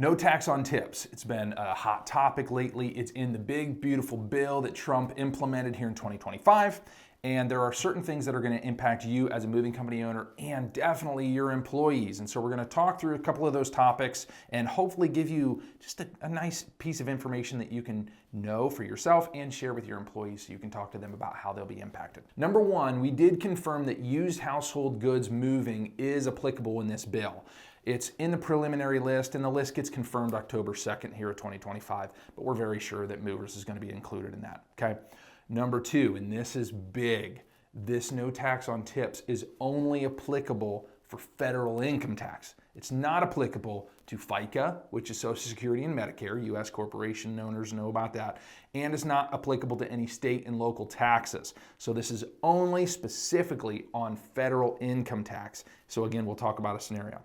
No tax on tips. It's been a hot topic lately. It's in the big, beautiful bill that Trump implemented here in 2025. And there are certain things that are going to impact you as a moving company owner and definitely your employees. And so we're going to talk through a couple of those topics and hopefully give you just a nice piece of information that you can know for yourself and share with your employees so you can talk to them about how they'll be impacted. Number one, we did confirm that used household goods moving is applicable in this bill. It's in the preliminary list, and the list gets confirmed October 2nd here of 2025, but we're very sure that movers is going to be included in that, okay? Number two, and this is big, this no tax on tips is only applicable for federal income tax. It's not applicable to FICA, which is Social Security and Medicare. U.S. corporation owners know about that. And it's not applicable to any state and local taxes. So this is only specifically on federal income tax. So again, we'll talk about a scenario.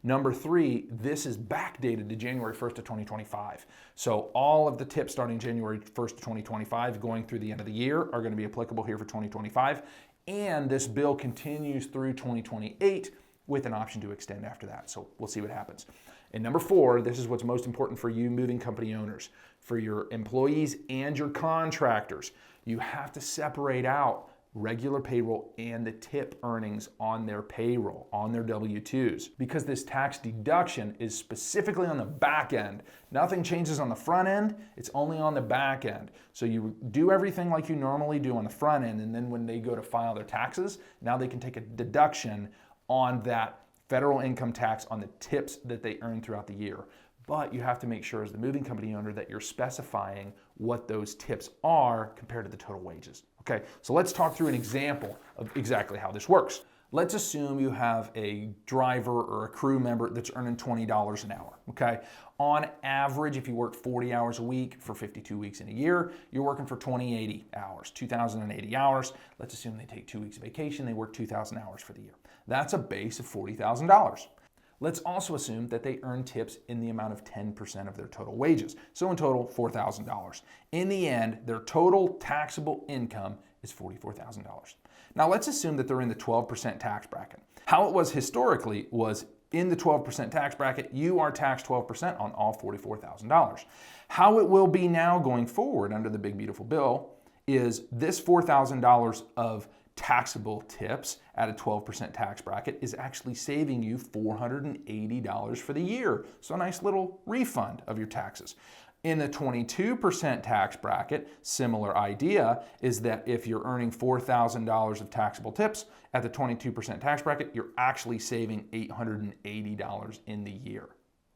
Number three, this is backdated to January 1st of 2025. So all of the tips starting January 1st of 2025 going through the end of the year are going to be applicable here for 2025. And this bill continues through 2028 with an option to extend after that. So we'll see what happens. And number four, this is what's most important for you moving company owners, for your employees and your contractors. You have to separate out regular payroll and the tip earnings on their payroll, on their W-2s, because this tax deduction is specifically on the back end. Nothing changes on the front end, it's only on the back end. So you do everything like you normally do on the front end, and then when they go to file their taxes, now they can take a deduction on that federal income tax on the tips that they earn throughout the year. But you have to make sure as the moving company owner that you're specifying what those tips are compared to the total wages. Okay, so let's talk through an example of exactly how this works. Let's assume you have a driver or a crew member that's earning $20 an hour, okay? On average, if you work 40 hours a week for 52 weeks in a year, you're working for 2080 hours, 2,080 hours. Let's assume they take 2 weeks of vacation, they work 2,000 hours for the year. That's a base of $40,000. Let's also assume that they earn tips in the amount of 10% of their total wages. So in total, $4,000. In the end, their total taxable income is $44,000. Now let's assume that they're in the 12% tax bracket. How it was historically was in the 12% tax bracket, you are taxed 12% on all $44,000. How it will be now going forward under the big beautiful bill is this $4,000 of taxable tips at a 12% tax bracket is actually saving you $480 for the year. So a nice little refund of your taxes. In the 22% tax bracket, similar idea is that if you're earning $4,000 of taxable tips at the 22% tax bracket, you're actually saving $880 in the year.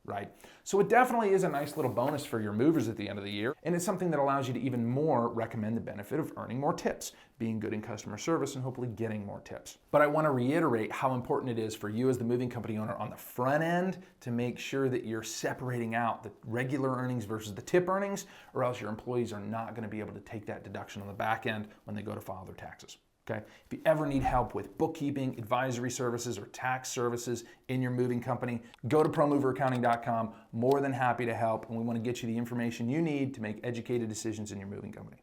Right? So it definitely is a nice little bonus for your movers at the end of the year, and it's something that allows you to even more recommend the benefit of earning more tips, being good in customer service, and hopefully getting more tips. But I want to reiterate how important it is for you as the moving company owner on the front end to make sure that you're separating out the regular earnings versus the tip earnings, or else your employees are not going to be able to take that deduction on the back end when they go to file their taxes. Okay. If you ever need help with bookkeeping, advisory services, or tax services in your moving company, go to promoveraccounting.com. More than happy to help, and we want to get you the information you need to make educated decisions in your moving company.